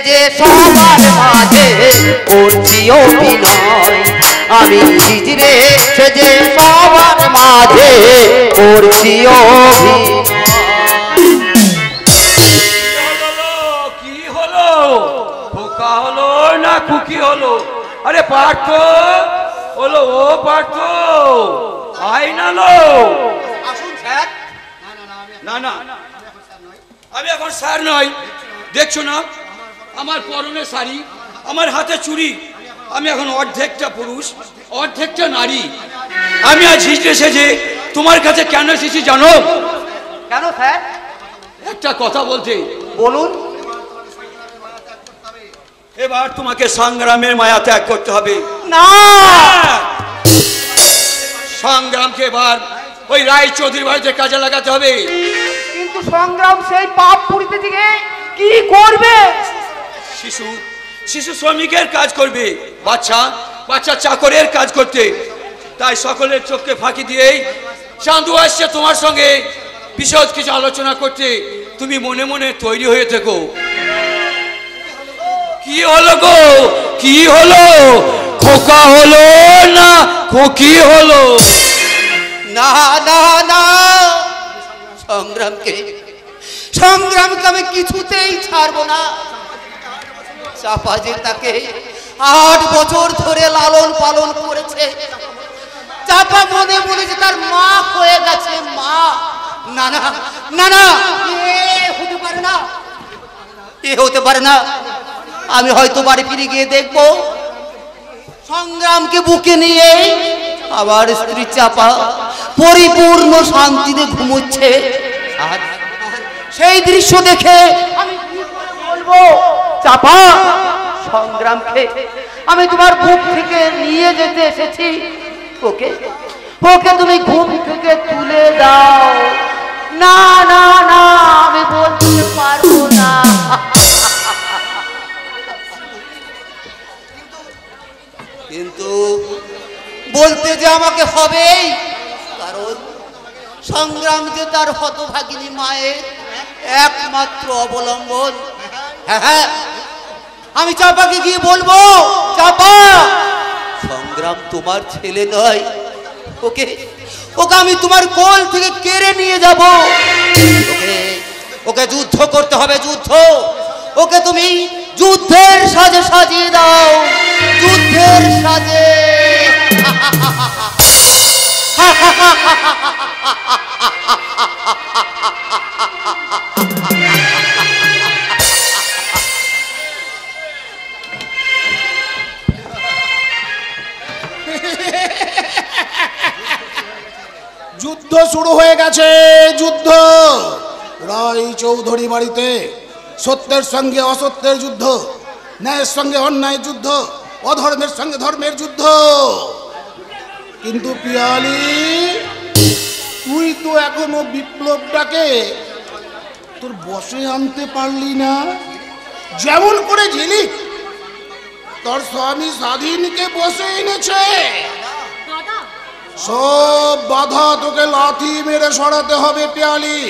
যে সবার মাঝে করছি অভিনয়, আমি হিজড়ে সেজে সবার মাঝে করছি অভিনয়। কি হলো? খোকা হলো না খুকি হলো? আরে পার্থ হলো, ও পার্থ আয় না লো। না না, আমি এখন স্যার নয়, দেখছো না আমার পরনে শাড়ি, আমার হাতে চুড়ি, আমি এখন অর্ধেকটা পুরুষ অর্ধেকটা নারী। আমি আজ হিজড়ে সেজে তোমার কাছে কেন এসেছি জানো? কেন স্যার? একটা কথা বলতে। বলুন। এবার তোমাকে সংগ্রামের মায়া ত্যাগ করতে হবে। না, সংগ্রামকে এবার ওই রায় চৌধুরী বাড়িতে কাজে লাগাতে হবে। কিন্তু সংগ্রাম সেই পাপ পুরিতে থেকে কি করবে? শিশু শিশু শ্রমিকের কাজ করবে, বাচ্চা বাচ্চা চাকরের কাজ করতে। তাই সকলের চোখকে ফাঁকি দিয়েই চাঁদু আসছে তোমার সঙ্গে বিশদ কিছু আলোচনা করতে। তুমি মনে মনে তৈরি হয়ে থেকো। কি হলো গো? কি হলো? খোকা হলো না খুকি হলো? না না না, সংগ্রামকে সংগ্রামকে আমি কিছুতেই ছাড়বো না। চাপা যে তাকে 8 বছর ধরে লালন পালন করেছে, চাপা মনে মনে যে তার মা হয়ে গেছে মা। না না না না, এ হতে পারে না, এ হতে পারে না। আমি হয়তো বাড়ি ফিরে গিয়ে দেখবো সংগ্রামকে বুকে নিয়ে আবার স্ত্রী চাপা পরিপূর্ণ শান্তিতে ঘুমোচ্ছে। আর সেই দৃশ্য দেখে আমি কি করে বলবো, চাপা সংগ্রামকে আমি তোমার বুক থেকে নিয়ে যেতে এসেছি, ওকে ওকে তুমি ঘুম থেকে তুলে দাও। না না না, আমি বলতে পারবো না। কিন্তু বলতে যে আমাকে হবেই, কারণ সংগ্রাম যে তার হতভাগিনী মায়ের একমাত্র অবলম্বন। হ্যাঁ হ্যাঁ, আমি চাপাকে গিয়ে বলবো, চাপা সংগ্রাম তোমার ছেলে নয়, ওকে ওকে আমি তোমার কোল থেকে কেড়ে নিয়ে যাব। ওকে ওকে যুদ্ধ করতে হবে, যুদ্ধ। ওকে তুমি যুদ্ধের সাজে সাজিয়ে দাও, যুদ্ধের সাজে। যুদ্ধ শুরু হয়ে গেছে, যুদ্ধ। রায় চৌধুরী বাড়িতে সত্যের সঙ্গে অসত্যের যুদ্ধ, ন্যায়ের সঙ্গে অন্যায়ের যুদ্ধ, অধর্মের সঙ্গে ধর্মের যুদ্ধ। কিন্তু পিয়ালি, তুই তো এখনো বিপ্লবটাকে তোর বসে আনতে পারলি না। যেমন করে ঝিলিক তোর স্বামী স্বাধীনকে বসে এনেছে, সব বাধা তোকে লাথি মেরে সরাতে হবে পিয়ালি।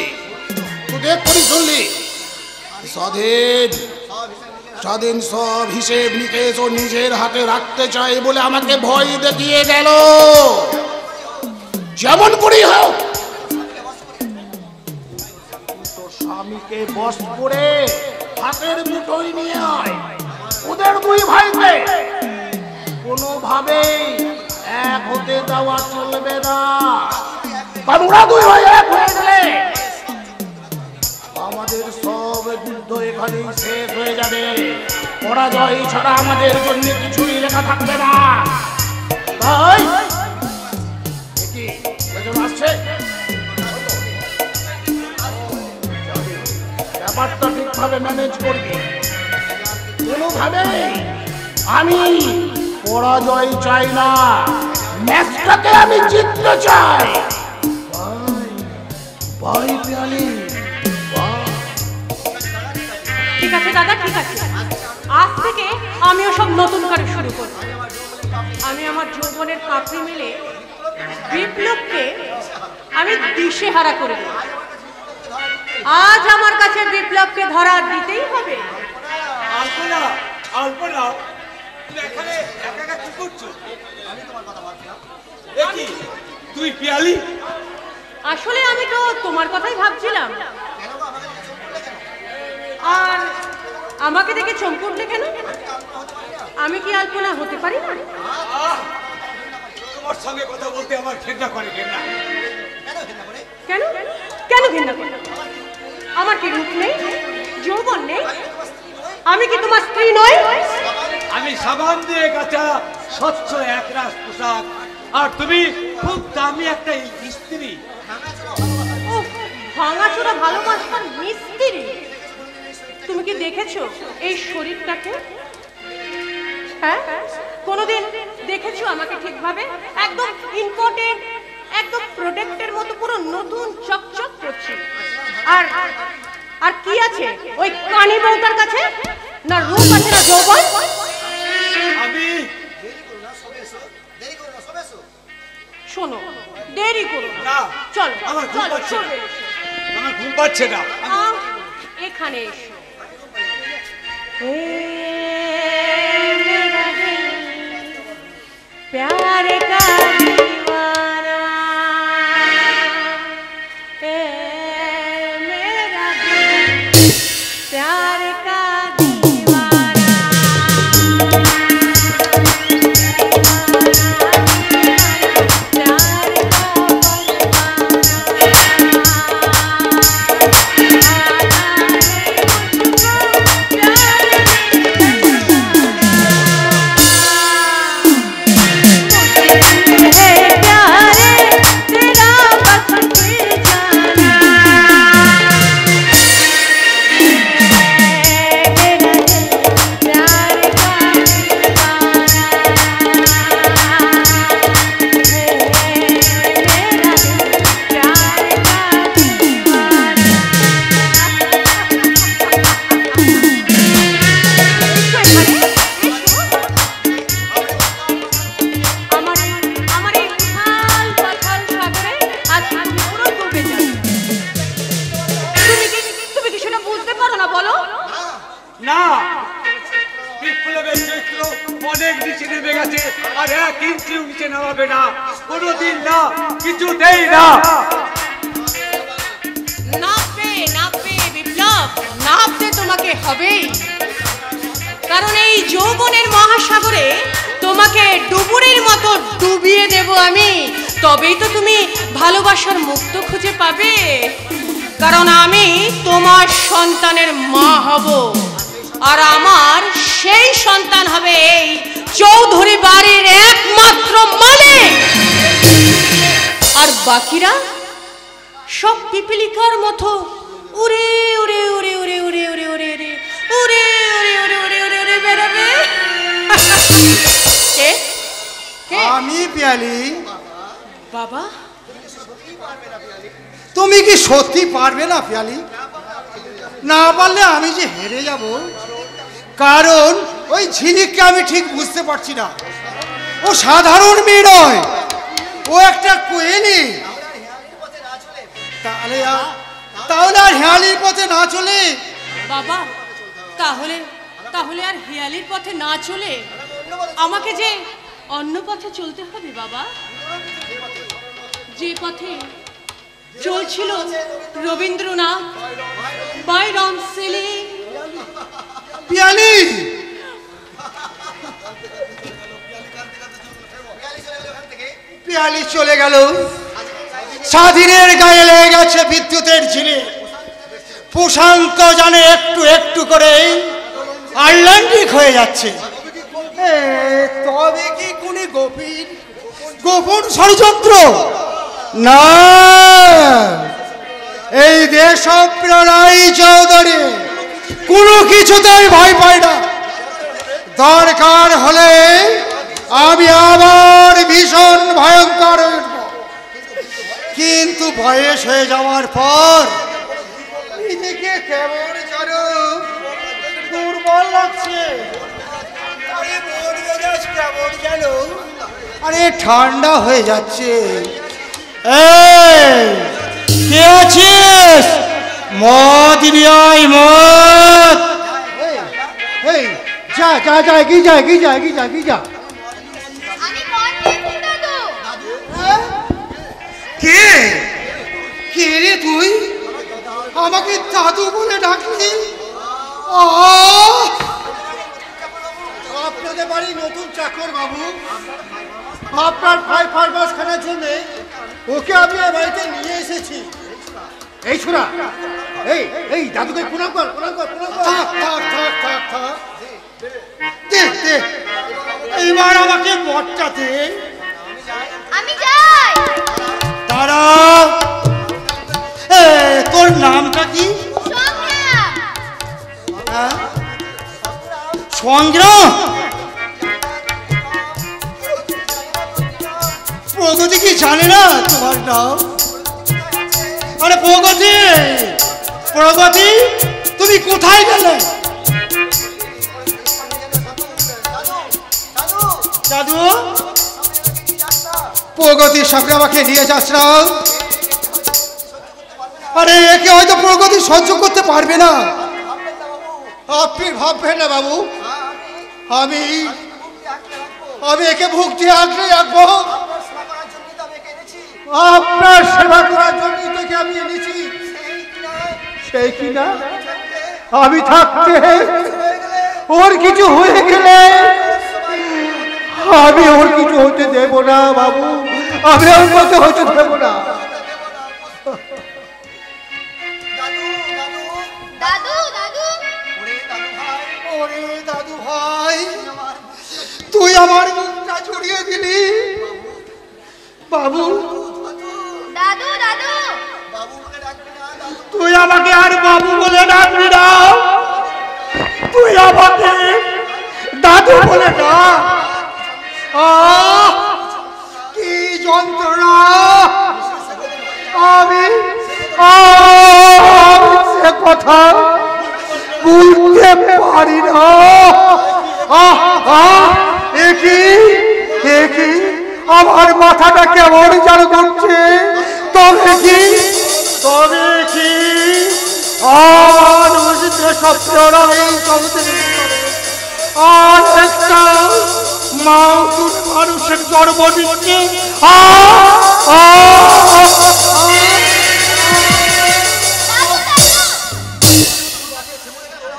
তুই দেখ করি শুনলি, স্বাধীন স্বাধীন সব হিসেব নিকেশ ও নিজের হাতে রাখতে চাই বলে আমাকে ভয় দেখিয়ে গেল। যেমন করি হোক তোর স্বামীকে বশ করে হাতের মুঠোয় নিয়ে আয়। ওদের দুই ভাইকে কোনোভাবেই এক হতে দেওয়া চলবে না, কারণ ওরা দুই ভাই এক হয়ে গেলে আমাদের সব যুদ্ধ এখানেই শেষ হয়ে যাবে। পরাজয় ছাড়া আমাদের জন্য কিছুই লেখা থাকবে না। তাই কি আসছে, ব্যাপারটা ঠিকভাবে ম্যানেজ করবি। কোনোভাবে আমি পরাজয় চাই না, ম্যাচটাকে আমি জিততে চাই। ভাই পিয়ালি, ঠিক আছে দাদা, ঠিক আছে। আজ থেকে আমিও সব নতুন করে শুরু করব। আমি আমার যৌবনের কাঁকড়ি মিলে বিপ্লবকে আমি দিশেহারা করে দেব। আজ আমার কাছে বিপ্লবকে ধরা দিতেই হবে। আলপনা, আলপনা, তুমি এখানে একা একা কি করছো? আমি তোমার কথা ভাবছিলাম। দেখি তুই পিয়ালি? আসলে আমি তো তোমার কথাই ভাবছিলাম। আর আমাকে দেখে চমকে উঠলে কেন? আমি কি আলপনা হতে পারি না? তোমার সঙ্গে কথা বলতে আমার ঘেন্না করে। ঘেন্না কেন? কেন ঘেন্না করে? আমার কি রূপ নেই, যৌবন নেই? আমি কি তোমার স্ত্রী নই? আমি সাবান দিয়ে কাঁচা স্বচ্ছ একরাশ পোশাক, আর তুমি খুব দামি একটা স্ত্রী। ভাঙাচোরা ভালোবাসার মিস্ত্রি। তুমি কি দেখেছো এই শরীরটাকে? হ্যাঁ, কোনোদিন দেখেছো আমাকে ঠিকভাবে? একদম ইম্পর্টেন্ট, একদম প্রোডাক্টের মতো পুরো নতুন চকচক করছে। আর আর কি আছে ওই কানি বউটার কাছে? না রূপ আছে, না যৌবন। আমি শোনো, দেরি করো না, চলো চলো। আমার ঘুম পাচ্ছে না। এখানে এসো। प्यार का दीवाना मेरा दिल, प्यार का दीवाना, प्यार का অনেক নিচে নেমে গেছে, আর এক ইঞ্চিও নিচে নামাবে না, কোনোদিন না, কিছুতেই না। নামবে নামবে আমাকে হবেই, কারণ এই যৌবনের মহাসাগরে তোমাকে ডুবুরির মতো ডুবিয়ে দেব আমি। তবেই তো তুমি ভালোবাসার মুক্ত খুঁজে পাবে, কারণ আমি তোমার সন্তানের মা হব, আর আমার সেই সন্তান হবে এই চৌধুরী বাড়ির একমাত্র মালিক। আর বাকিরা সব পিপিলিকার মতো উড়ে উড়ে উড়ে উড়ে উড়ে উড়ে উড়ে উড়ে উড়ে উড়ে উড়ে উড়ে উড়ে উড়ে বেড়াবে। আমি পিয়ালি। বাবা, তুমি কি সত্যি পারবে না পিয়ালি? না পারলে আমি যে হেরে যাব, কারণ ওই ঝিলিককে আমি ঠিক বুঝতে পারছি না। ও সাধারণ মেয়ে নয়, ও একটা কোয়েলি। তাহলে আর হেয়ালির পথে না চলে। বাবা, তাহলে তাহলে আর হেয়ালির পথে না চলে আমাকে যে অন্য পথে চলতে হবে বাবা, যে পথে চলছিল রবীন্দ্রনাথ, বাইরন সেলি। পিয়ালি, পিয়ালি চলে গেল, স্বাধীনের গায়ে লেগে গেছে বিদ্যুতের ঝিলে। প্রশান্ত জানে একটু একটু করে আটলান্টিক হয়ে যাচ্ছে। তবে কি কোন গোপন ষড়যন্ত্র? না, এই দেশপ্রিয় রাই চৌধুরী কোনো কিছুতেই ভয় পায় না। দরকার হলে আমি আবার ভীষণ ভয়ঙ্কর হয়ে উঠব, কিন্তু বয়স হয়ে যাওয়ার পর নিজেকে কেমন যেন দুর্বল লাগছে। কেমন যেন আরে ঠান্ডা হয়ে যাচ্ছে। কে আছিস? মদ নিয়ে আয়, মদ। যা যা যা, এগিয়ে যা এগিয়ে যা এগিয়ে যা এগিয়ে যা। কে কে রে তুই? আমাকে দাদু বলে ডাকলি? আপনাদের বাড়ি নতুন চাকর বাবু, আপনার ভাই ফার্মাস খানার জন্য ওকে আমি এই বাড়িতে নিয়ে এসেছি। এই শোনা, এই এই দাদুকে প্রণাম কর, প্রণাম কর, প্রণাম কর। থাক থাক থাক থাক থাক, দে দে, এইবার আমাকে মদটা দে। আমি যাই। দাঁড়া, তোর নামটা কি? সংগ্রাম। প্রগতি কি জানে না তোমার নাম? আরে প্রগতি, প্রগতি তুমি কোথায় গেলে? দাদু, প্রগতির সামনে আমাকে নিয়ে যাস না। আরে একে হয়তো প্রগতি সহ্য করতে পারবে না। আপনি ভাববেন না বাবু, আমি একে ভুগতে আঁকড়ে রাখবো। আপনার সেবা করার জন্য তোকে আমি এনেছি। সেই কিনা আমি থাকতে ওর কিছু হয়ে গেলে আমি ওর কিছু হতে দেব না বাবু, আমি ওর মতো হতে দেব না। ওরে দাদু ভাই, তুই আমার মুখটা জড়িয়ে দিলি বাবু। দাদু দাদু, তুই আমাকে আর বাবু বলে ডাকবি না, তুই আমাকে দাদু বলে ডাক। কি যন্ত্রণা! আমি সে কথা বলতে পারি না। একই আমার মাথাটা কেমন যেন করছে। তবে কি আর একটা মানুষের জন্ম দিচ্ছে।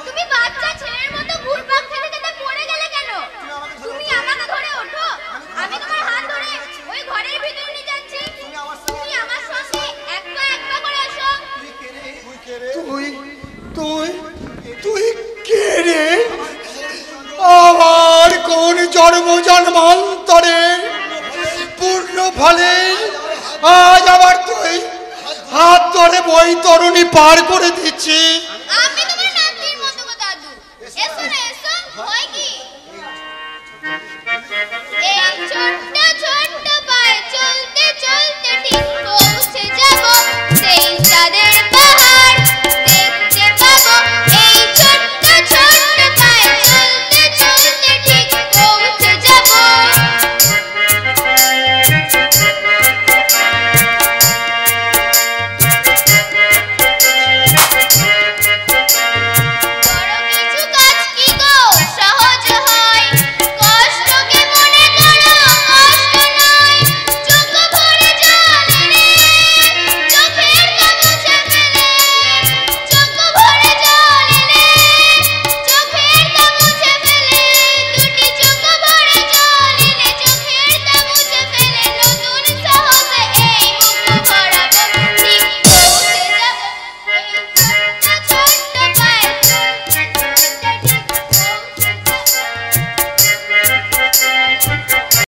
তুমি বাচ্চা ছেলের মতো ঘুরপাক খেতে খেতে পড়ে গেলে কেন? তুমি আমাকে ধরে ওঠো, আমি তোমার হাত ধরে ওই ঘরের ভিতরে নিয়ে যাচ্ছি। তুমি আমার সঙ্গে এক পা করে এসো। তুই তুই তুই কে রে? আমার কোন জন্মান্তরে পূর্ণ ফলে আজ আবার তুই হাত ধরে বৈতরণী পার করে দিচ্ছিস।